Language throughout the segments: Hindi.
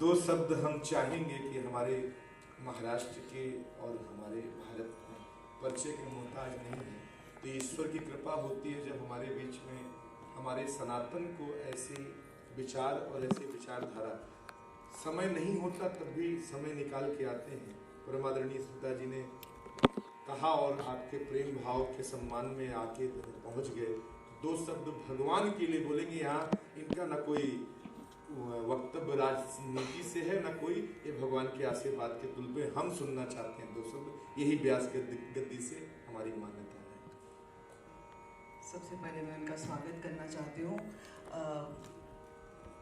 दो शब्द हम चाहेंगे कि हमारे महाराष्ट्र के और हमारे भारत में परिचय के मोहताज नहीं है, तो ईश्वर की कृपा होती है जब हमारे बीच में हमारे सनातन को ऐसे विचार और ऐसे विचारधारा समय नहीं होता तब भी समय निकाल के आते हैं। परमादरणीय स्मिता जी ने कहा और आपके प्रेम भाव के सम्मान में आके पहुंच गए। दो शब्द भगवान के लिए बोलेंगे। यहाँ इनका ना कोई वक्तव्य राजनीति से है, ना कोई ये भगवान के आशीर्वाद के तुल पे हम सुनना चाहते हैं दो शब्द, यही व्यास के गद्दी से हमारी मान्यता है। सबसे पहले मैं इनका स्वागत करना चाहती हूँ।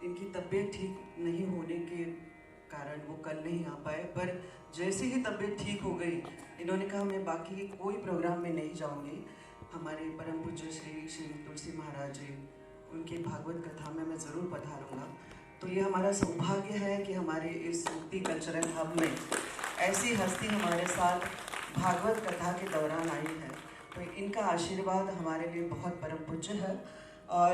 इनकी तबीयत ठीक नहीं होने के कारण वो कल नहीं आ पाए, पर जैसे ही तबीयत ठीक हो गई इन्होंने कहा मैं बाकी कोई प्रोग्राम में नहीं जाऊंगी। हमारे परम पूज्य श्री तुलसी महाराज जी उनकी भागवत कथा में मैं ज़रूर पधारूंगा। तो ये हमारा सौभाग्य है कि हमारे इस मुक्ति कल्चरल हब में ऐसी हस्ती हमारे साथ भागवत कथा के दौरान आई है। तो इनका आशीर्वाद हमारे लिए बहुत परम पूज्य है और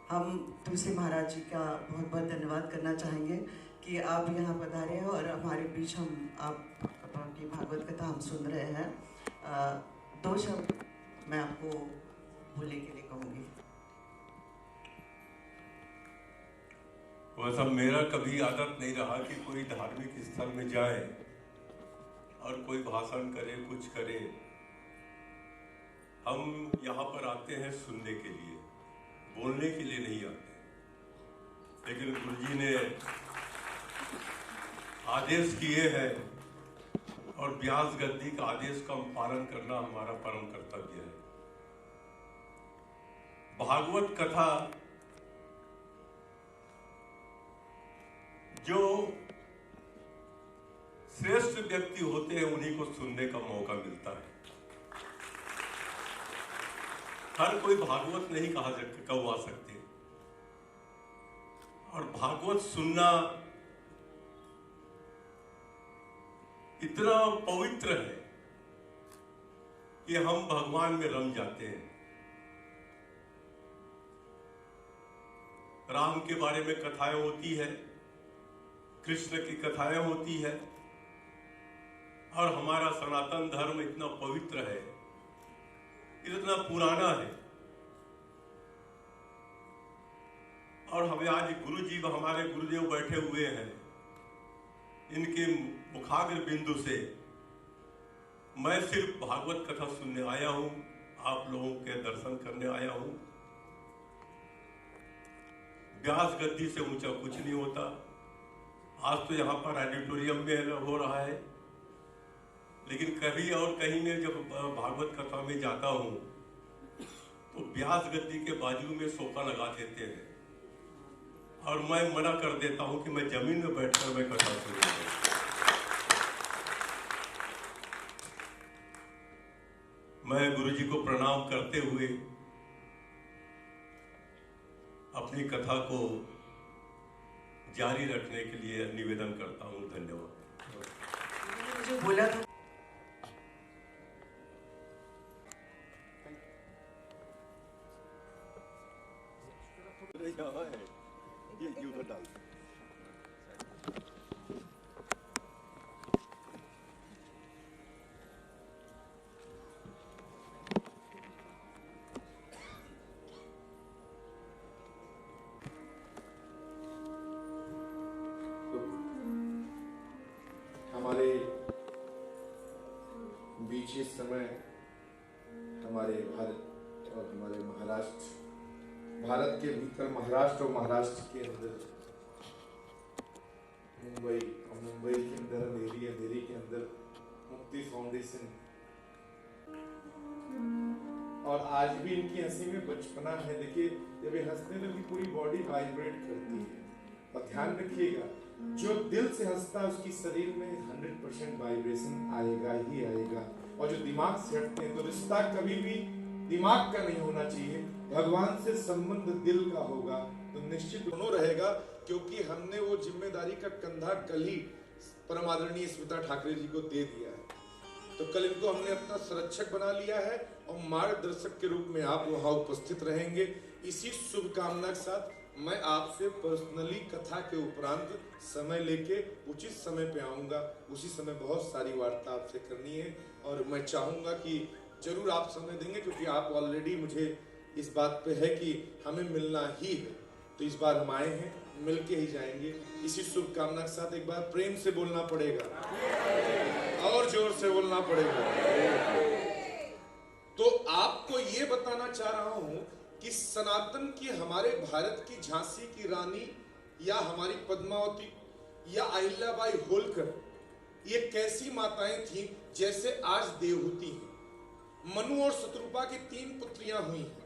हम तुलसी महाराज जी का बहुत बहुत धन्यवाद करना चाहेंगे कि आप यहाँ पधारे हैं और हमारे बीच हम आपकी भागवत कथा हम सुन रहे हैं। दो शब्द मैं आपको बोलने के लिए कहूँगी। वैसा मेरा कभी आदत नहीं रहा कि कोई धार्मिक स्थल में जाए और कोई भाषण करे, कुछ करे। हम यहाँ पर आते हैं सुनने के लिए, बोलने के लिए नहीं आते। लेकिन गुरुजी ने आदेश किए हैं और व्यास गद्दी का आदेश का पालन करना हमारा परम कर्तव्य है। भागवत कथा जो श्रेष्ठ व्यक्ति होते हैं उन्हीं को सुनने का मौका मिलता है। हर कोई भागवत नहीं कहवा सकते और भागवत सुनना इतना पवित्र है कि हम भगवान में रम जाते हैं। राम के बारे में कथाएं होती है, कृष्ण की कथाएं होती है और हमारा सनातन धर्म इतना पवित्र है, इतना पुराना है। और हमें आज गुरु जी हमारे गुरुदेव बैठे हुए हैं, इनके मुखाग्र बिंदु से मैं सिर्फ भागवत कथा सुनने आया हूं, आप लोगों के दर्शन करने आया हूं। व्यास गद्दी से ऊंचा कुछ नहीं होता। आज तो यहाँ पर ऑडिटोरियम में हो रहा है, लेकिन कभी और कहीं में जब भागवत कथा में जाता हूँ तो व्यास गद्दी के बाजू में सोफा लगा देते हैं और मैं मना कर देता हूँ कि मैं जमीन में बैठकर मैं कथा सुनूंगा। मैं गुरुजी को प्रणाम करते हुए अपनी कथा को जारी रखने के लिए निवेदन करता हूँ। धन्यवाद। मुझे बोला था हमारे बीच इस समय हमारे भारत और हमारे महाराष्ट्र, भारत के भीतर महाराष्ट्र और महाराष्ट्र के अंदर मुंबई और मुंबई के अंदर अंधेरी, अंधेरी के अंदर मुक्ति फाउंडेशन, और आज भी इनकी हंसी में बचपना है। देखिए जब ये हंसते हैं तो पूरी बॉडी वाइब्रेट करती है। और ध्यान रखिएगा, जो दिल से हंसता है उसकी शरीर में 100% वाइब्रेशन आएगा ही आएगा। और जो दिमाग से हटते हैं तो रिश्ता कभी भी दिमाग का नहीं होना चाहिए, भगवान से संबंध दिल का होगा तो निश्चित दोनों रहेगा। क्योंकि हमने वो जिम्मेदारी का कंधा कल ही परम आदरणीय स्मिता ठाकरे जी को दे दिया है, तो कल इनको हमने अपना संरक्षक बना लिया है और मार्गदर्शक के रूप में आप वहां उपस्थित रहेंगे। इसी शुभकामना के साथ मैं आपसे पर्सनली कथा के उपरांत समय लेके उचित समय पे आऊँगा। उसी समय बहुत सारी वार्ता आपसे करनी है और मैं चाहूँगा कि जरूर आप समय देंगे, क्योंकि आप ऑलरेडी मुझे इस बात पे है कि हमें मिलना ही है। तो इस बार हम आए हैं, मिल के ही जाएंगे। इसी शुभकामना के साथ एक बार प्रेम से बोलना पड़ेगा और जोर से बोलना पड़ेगा। तो आपको ये बताना चाह रहा हूं कि सनातन की, हमारे भारत की झांसी की रानी या हमारी पद्मावती या अहिल्याबाई होलकर, ये कैसी माताएं थीं जैसे आज देवहूति हैं। मनु और शत्रुपा की 3 पुत्रियां हुई हैं।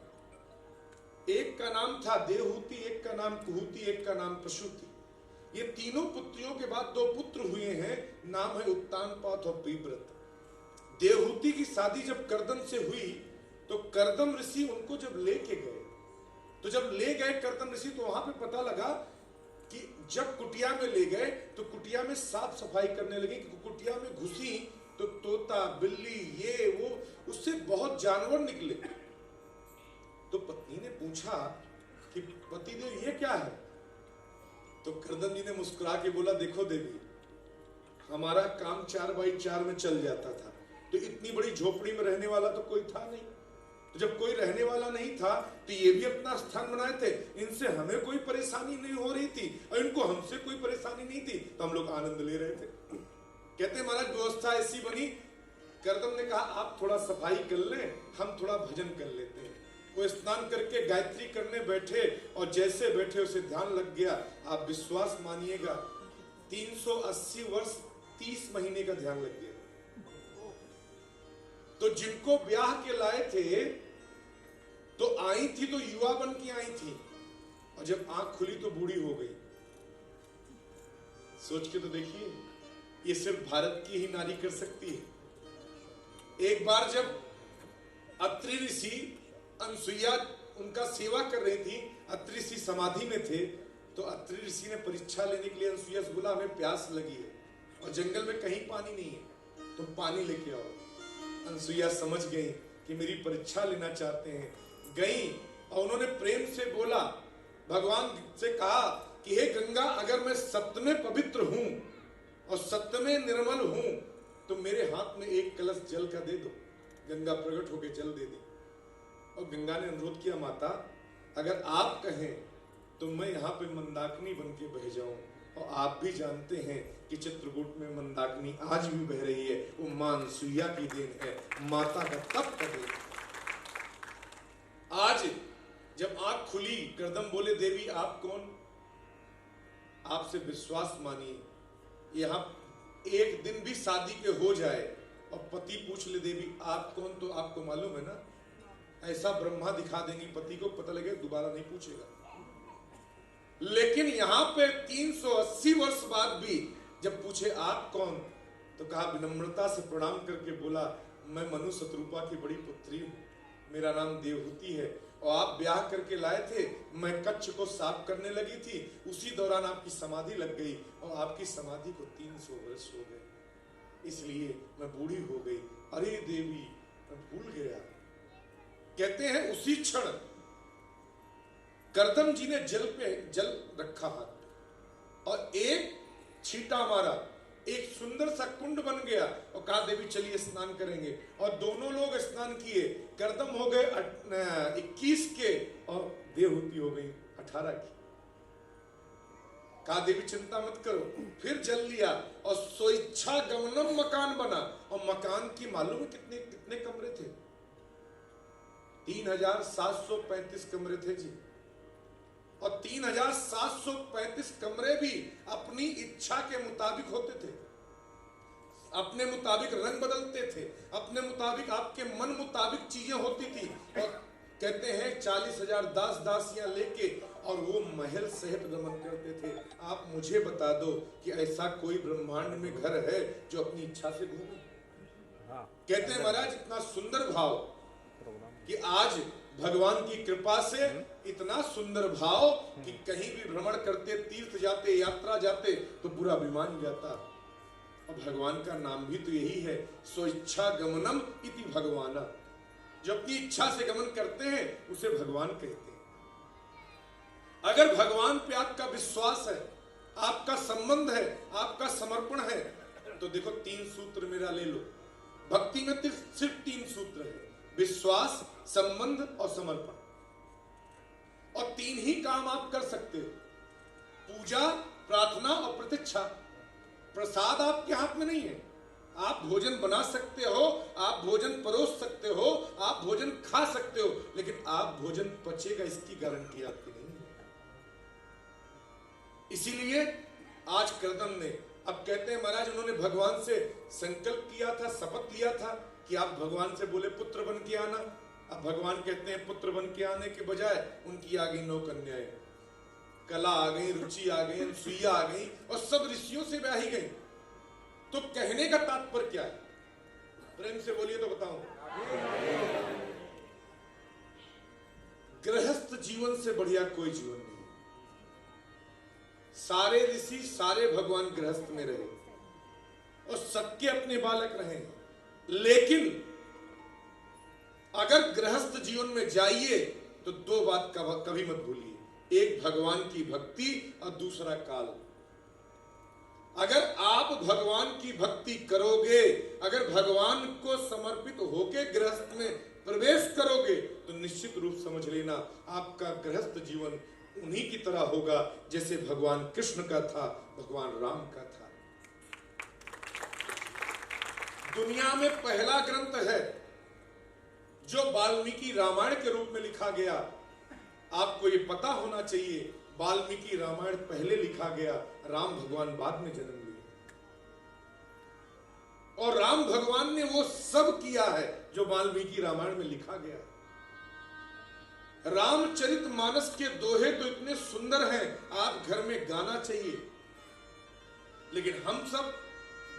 एक का नाम था देवहूति, एक का नाम कुहूति, एक का नाम प्रसूति। ये तीनों पुत्रियों के बाद 2 पुत्र हुए हैं, नाम है उत्तानपाद और प्रियव्रत। देवहूति की शादी जब कर्दम से हुई तो कर्दम ऋषि उनको जब लेके गए, तो जब ले गए कर्दम ऋषि, तो वहां पे पता लगा कि जब कुटिया में ले गए तो कुटिया में साफ सफाई करने लगे, कि कुटिया में घुसी तो तोता, बिल्ली, ये वो, उससे बहुत जानवर निकले। तो पत्नी ने पूछा कि पतिदेव ये क्या है? तो कर्दम जी ने मुस्कुरा के बोला, देखो देवी, हमारा काम 4x4 में चल जाता था, तो इतनी बड़ी झोपड़ी में रहने वाला तो कोई था नहीं। तो जब कोई रहने वाला नहीं था तो ये भी अपना स्थान बनाए थे, इनसे हमें कोई परेशानी नहीं हो रही थी और इनको हमसे कोई परेशानी नहीं थी, तो हम लोग आनंद ले रहे थे। कहते महाराज व्यवस्था ऐसी बनी, कर्दम ने कहा आप थोड़ा सफाई कर लें, हम थोड़ा भजन कर लेते हैं। वो स्नान करके गायत्री करने बैठे और जैसे बैठे उसे ध्यान लग गया। आप विश्वास मानिएगा, 380 वर्ष 30 महीने का ध्यान लग गया। तो जिनको ब्याह के लाए थे तो आई थी तो युवा बन के आई थी, और जब आंख खुली तो बूढ़ी हो गई। सोच के तो देखिए, ये सिर्फ भारत की ही नारी कर सकती है। एक बार जब अत्रि ऋषि अनसुईया उनका सेवा कर रही थी, अत्रि ऋषि समाधि में थे, तो अत्रि ऋषि ने परीक्षा लेने के लिए अनसुईया से बोला हमें प्यास लगी है और जंगल में कहीं पानी नहीं है, तुम पानी लेके आओ। अनसुईया समझ गई कि मेरी परीक्षा लेना चाहते हैं। गई और उन्होंने प्रेम से बोला, भगवान से कहा कि हे गंगा, अगर मैं सत्य में पवित्र हूं और सत्य में निर्मल हूं तो मेरे हाथ में एक कलश जल का दे दो। गंगा प्रकट होकर जल दे दी और गंगा ने अनुरोध किया, माता अगर आप कहें तो मैं यहाँ पे मंदाकिनी बन के बह जाऊं। और आप भी जानते हैं कि चित्रकूट में मंदाकिनी आज भी बह रही है, वो मां अनसुईया की देन है, माता का तप का देन। आज जब आंख खुली, कर्दम बोले देवी आप कौन? आपसे विश्वास मानिए, यहाँ एक दिन भी शादी के हो जाए और पति पूछ ले देवी आप कौन, तो आपको मालूम है ना, ऐसा ब्रह्मा दिखा देंगी पति को, पता लगे दोबारा नहीं पूछेगा। लेकिन यहां पे 380 वर्ष बाद भी जब पूछे आप कौन, तो कहा विनम्रता से प्रणाम करके बोला मैं मनु शत्रुपा की बड़ी पुत्री हूं, मेरा नाम देवहूति है, और आप ब्याह करके लाए थे, मैं कच्छ को साफ करने लगी थी, उसी दौरान आपकी समाधि लग गई और आपकी समाधि को 300 वर्ष हो गए, इसलिए मैं बूढ़ी हो गई। अरे देवी मैं भूल गया। कहते हैं उसी क्षण कर्दम जी ने जल पे जल रखा हाथ पे और एक छींटा मारा, एक सुंदर सा कुंड बन गया और कहा देवी चलिए स्नान करेंगे। और दोनों लोग स्नान किए। कर्दम हो गए 21 के और देवहूति हो गई 18 की। कहा देवी चिंता मत करो, फिर जल लिया और स्वेच्छा गमनम मकान बना। और मकान की मालूम है कितने कितने कमरे थे? 3735 कमरे थे जी। और 3735 कमरे भी अपनी इच्छा के मुताबिक होते थे, अपने मुताबिक रंग बदलते थे, अपने मुताबिक आपके मन मुताबिक चीजें होती थी। और कहते हैं 40,000 दास दासियां लेके और वो महल सहित गमन करते थे। आप मुझे बता दो कि ऐसा कोई ब्रह्मांड में घर है जो अपनी इच्छा से घूमे? कहते हैं महाराज इतना सुंदर भाव कि आज भगवान की कृपा से इतना सुंदर भाव कि कहीं भी भ्रमण करते, तीर्थ जाते, यात्रा जाते तो पूरा विमान जाता। और भगवान का नाम भी तो यही है, स्वेच्छा गमनम इति भगवाना। जो अपनी इच्छा से गमन करते हैं उसे भगवान कहते हैं। अगर भगवान पे आपका विश्वास है, आपका संबंध है, आपका समर्पण है, तो देखो 3 सूत्र मेरा ले लो। भक्ति में सिर्फ 3 सूत्र है, विश्वास, संबंध और समर्पण। और 3 ही काम आप कर सकते हो, पूजा, प्रार्थना और प्रतीक्षा। प्रसाद आपके हाथ में नहीं है। आप भोजन बना सकते हो, आप भोजन परोस सकते हो, आप भोजन खा सकते हो, लेकिन आप भोजन पचेगा इसकी गारंटी आपकी नहीं है। इसीलिए आज कर्दम ने, अब कहते हैं महाराज उन्होंने भगवान से संकल्प किया था, शपथ लिया था कि आप भगवान से बोले पुत्र बन के आना। अब भगवान कहते हैं पुत्र बन के आने के बजाय उनकी आ गई 9 कन्याएं, कला आ गई, रुचि आ गई, अनसुईया आ गई और सब ऋषियों से ब्याही गई। तो कहने का तात्पर्य क्या है? प्रेम से बोलिए तो बताऊं। गृहस्थ जीवन से बढ़िया कोई जीवन नहीं। सारे ऋषि, सारे भगवान गृहस्थ में रहे और सबके अपने बालक रहे, लेकिन अगर गृहस्थ जीवन में जाइए तो 2 बात कभी मत भूलिए, एक भगवान की भक्ति और दूसरा काल। अगर आप भगवान की भक्ति करोगे, अगर भगवान को समर्पित होके गृहस्थ में प्रवेश करोगे, तो निश्चित रूप समझ लेना आपका गृहस्थ जीवन उन्हीं की तरह होगा जैसे भगवान कृष्ण का था, भगवान राम का था। दुनिया में पहला ग्रंथ है जो वाल्मीकि रामायण के रूप में लिखा गया। आपको ये पता होना चाहिए, वाल्मीकि रामायण पहले लिखा गया, राम भगवान बाद में जन्म लिए। और राम भगवान ने वो सब किया है जो वाल्मीकि रामायण में लिखा गया। रामचरितमानस के दोहे तो इतने सुंदर हैं, आप घर में गाना चाहिए। लेकिन हम सब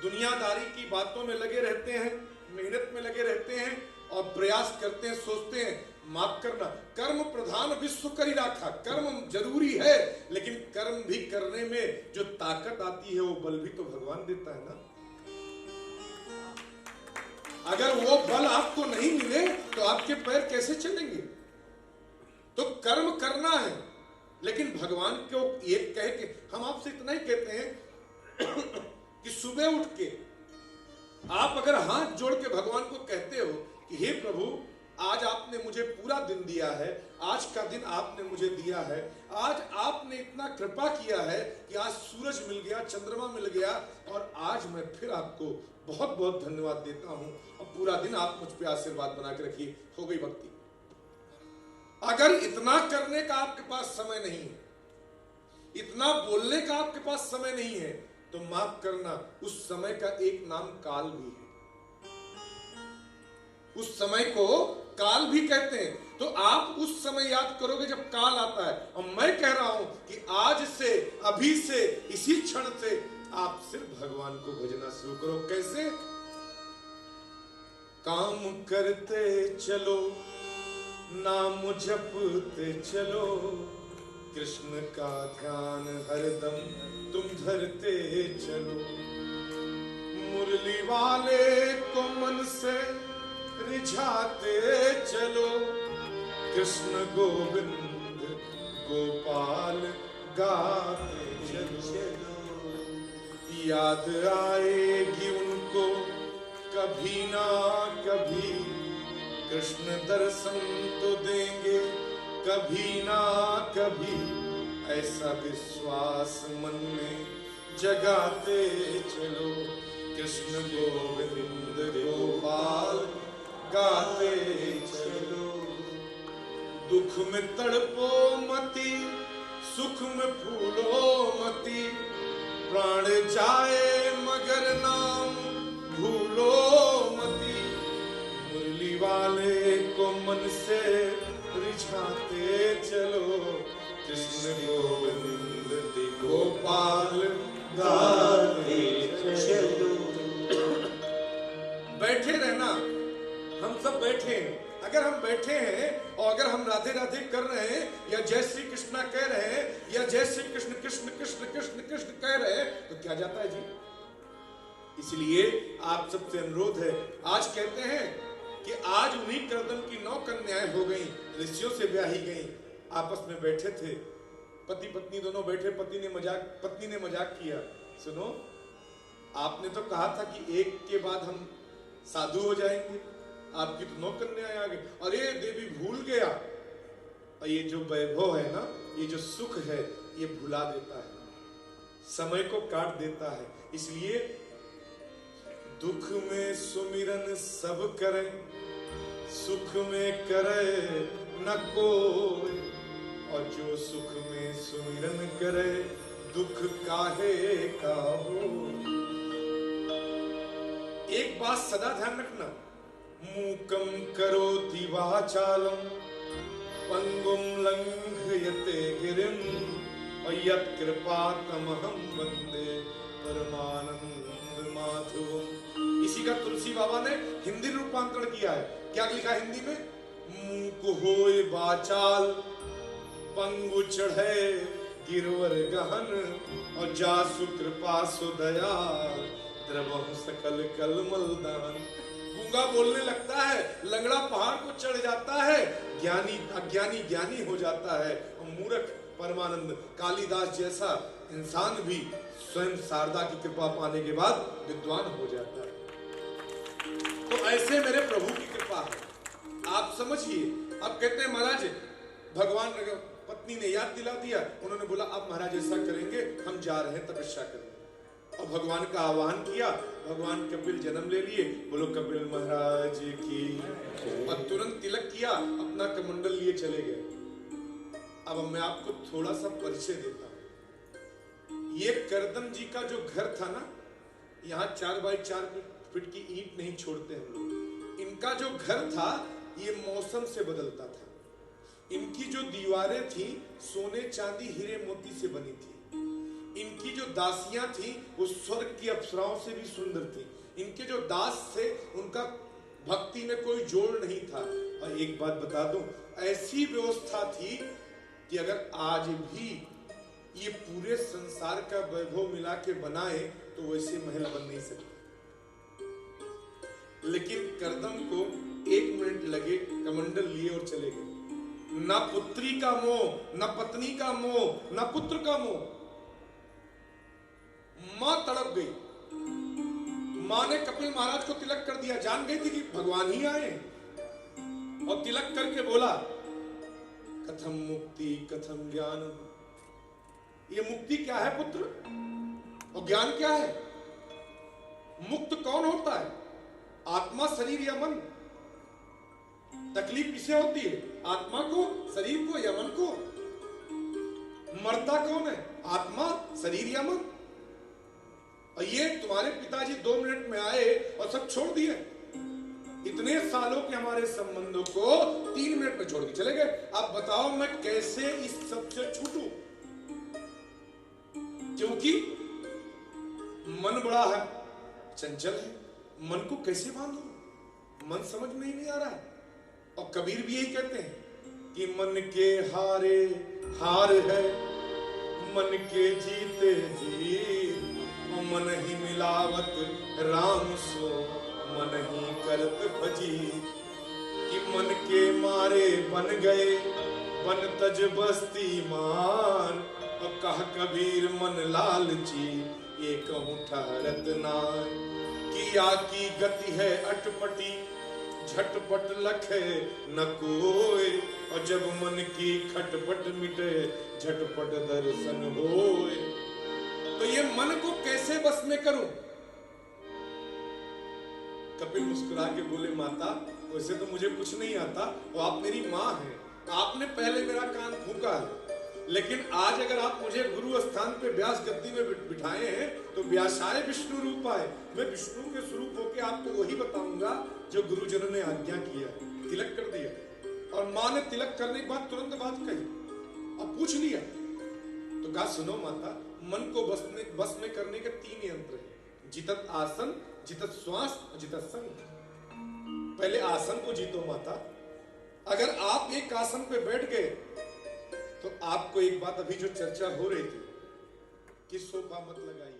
दुनियादारी की बातों में लगे रहते हैं, मेहनत में लगे रहते हैं और प्रयास करते हैं, सोचते हैं माफ करना, कर्म प्रधान विश्व करी राखा। कर्म जरूरी है, लेकिन कर्म भी करने में जो ताकत आती है वो बल भी तो भगवान देता है ना। अगर वो बल आपको नहीं मिले तो आपके पैर कैसे चलेंगे? तो कर्म करना है, लेकिन भगवान को ये कह के हम आपसे इतना ही कहते हैं कि सुबह उठ के आप अगर हाथ जोड़ के भगवान को कहते हो कि हे प्रभु, आज आपने मुझे पूरा दिन दिया है, आज का दिन आपने मुझे दिया है, आज आपने इतना कृपा किया है कि आज सूरज मिल गया, चंद्रमा मिल गया, और आज मैं फिर आपको बहुत बहुत धन्यवाद देता हूं और पूरा दिन आप मुझ पे आशीर्वाद बना के रखिए। हो गई भक्ति। अगर इतना करने का आपके पास समय नहीं है, इतना बोलने का आपके पास समय नहीं है, तो माफ करना, उस समय का एक नाम काल भी है। उस समय को काल भी कहते हैं। तो आप उस समय याद करोगे जब काल आता है। और मैं कह रहा हूं कि आज से, अभी से, इसी क्षण से आप सिर्फ भगवान को भजना शुरू करो। कैसे? काम करते चलो, नाम जपते चलो, कृष्ण का ध्यान हरदम तुम धरते चलो। मुरली वाले को मन से रिझाते चलो, कृष्ण गोविंद गोपाल गाते चलो। याद आएगी उनको कभी ना कभी, कृष्ण दर्शन तो देंगे कभी ना कभी। ऐसा विश्वास मन में जगाते चलो, कृष्ण गोविंद गोपाल गाते चलो। दुख में तड़पो मती, सुख में फूलो मती, प्राण जाए मगर नाम भूलो मती। मुरली वाले को मन से रिझाते चलो, कृष्ण गोविंद गोपाल गाते चलो। बैठे रहना, हम सब बैठे हैं। अगर हम बैठे हैं और अगर हम राधे राधे कर रहे हैं, या जय श्री कृष्णा कह रहे हैं, या जय श्री कृष्ण कृष्ण कृष्ण कृष्ण कृष्ण कह रहे हैं, तो क्या जाता है जी? इसलिए आप सबसे अनुरोध है, आज कहते हैं कि आज उन्हीं कर्दम की 9 कन्याएं हो गई, ऋषियों से ब्याही गई, आपस में बैठे थे। पति पत्नी दोनों बैठे, पत्नी ने मजाक किया, सुनो आपने तो कहा था कि एक के बाद हम साधु हो जाएंगे, आपकी तो 9 कन्याएं आ गई। अरे देवी भूल गया, और ये जो वैभव है ना, ये जो सुख है, ये भुला देता है, समय को काट देता है। इसलिए दुख में सुमिरन सब करें, सुख में करे न कोई, और जो सुख में सुमिरन करे दुख काहे का हो। एक बात सदा ध्यान रखना, मूकम करोति वाचालम पंगुम लंघयते गिरिम यत्कृपातमहं वंदे परमानंद माधवम। इसी का तुलसी बाबा ने हिंदी रूपांतरण किया है। क्या लिखा हिंदी में? मूक होय वाचाल पंगु चढ़े गिरवर गहन, और जासु कृपा सुदया द्रवहु सकल कलमल दहन। गूंगा बोलने लगता है, लंगड़ा पहाड़ को चढ़ जाता है, ज्ञानी अज्ञानी ज्ञानी हो जाता है, और मूर्ख परमानंद कालिदास जैसा इंसान भी स्वयं शारदा की कृपा पाने के बाद विद्वान हो जाता है। तो ऐसे मेरे प्रभु की कृपा है, आप समझिए। अब कहते हैं महाराज भगवान पत्नी ने याद दिला दिया, उन्होंने बोला अब महाराज ऐसा करेंगे, हम जा रहे हैं तपस्या करेंगे। और भगवान का आह्वान किया, भगवान कपिल जन्म ले लिए, बोलो कपिल महाराज की। और तुरंत तिलक किया, अपना कमंडल लिए चले गए। अब मैं आपको थोड़ा सा परिचय देता हूं। ये करदम जी का जो घर था ना, यहाँ 4 बाई 4 फीट की ईंट नहीं छोड़ते हम लोग। इनका जो घर था ये मौसम से बदलता था। इनकी जो दीवारें थी सोने चांदी हीरे मोती से बनी थी। इनकी जो दासियां थी वो स्वर्ग की अप्सराओं से भी सुंदर थी। इनके जो दास थे उनका भक्ति में कोई जोड़ नहीं था। और एक बात बता दूं, ऐसी व्यवस्था थी कि अगर आज भी ये पूरे संसार का वैभव मिला के बनाए तो वैसे महल बन नहीं सकते। लेकिन करदम को 1 मिनट लगे, कमंडल लिए और चले गए। न पुत्री का मोह, न पत्नी का मोह, न पुत्र का मोह। मां तड़प गई। मां ने कपिल महाराज को तिलक कर दिया, जान गई थी कि भगवान ही आए, और तिलक करके बोला कथम मुक्ति कथम ज्ञान। ये मुक्ति क्या है पुत्र, और ज्ञान क्या है? मुक्त कौन होता है? आत्मा, शरीर या मन? तकलीफ किसे होती है? आत्मा को, शरीर को या मन को? मरता कौन है? आत्मा, शरीर या मन? और ये तुम्हारे पिताजी 2 मिनट में आए और सब छोड़ दिए। इतने सालों के हमारे संबंधों को 3 मिनट में छोड़ के चले गए। अब बताओ मैं कैसे इस सब से छूटूं? क्योंकि मन बड़ा है, चंचल है, मन को कैसे बांधूं? मन समझ में ही नहीं आ रहा है। और कबीर भी यही कहते हैं कि मन के हारे हार है, मन के जीते जीत, और मन ही मिलावत राम सो मन ही करत भजी। कि मन के मारे बन गए बन तज बस्ती मान, और कह कबीर मन लालची ये कहूं ठहरत नाय। किया की गति है अटपटी झटपट लखे न कोय, और जब मन की खटपट मिटे झटपट दर्शन होए। तो ये मन को कैसे बस में करूं? कपिल मुस्कुरा के बोले माता वैसे तो मुझे कुछ नहीं आता, वो आप मेरी माँ हैं, आपने पहले मेरा कान फूंका है, लेकिन आज अगर आप मुझे गुरु स्थान पे व्यास गद्दी में बिठाए हैं तो व्यासाय विष्णु रूप आए। मैं विष्णु के स्वरूप होके आपको वही बताऊंगा जो गुरुजनों ने आज्ञा किया। तिलक कर दिया, और माँ ने तिलक करने के बाद तुरंत बात कही और पूछ लिया। तो कहा सुनो माता, मन को बस में करने के 3 यंत्र हैं, जितत आसन, जितत श्वास और जितत संग। पहले आसन को जीतो माता। अगर आप एक आसन पे बैठ गए तो आपको एक बात, अभी जो चर्चा हो रही थी कि सोफा मत लगाइए,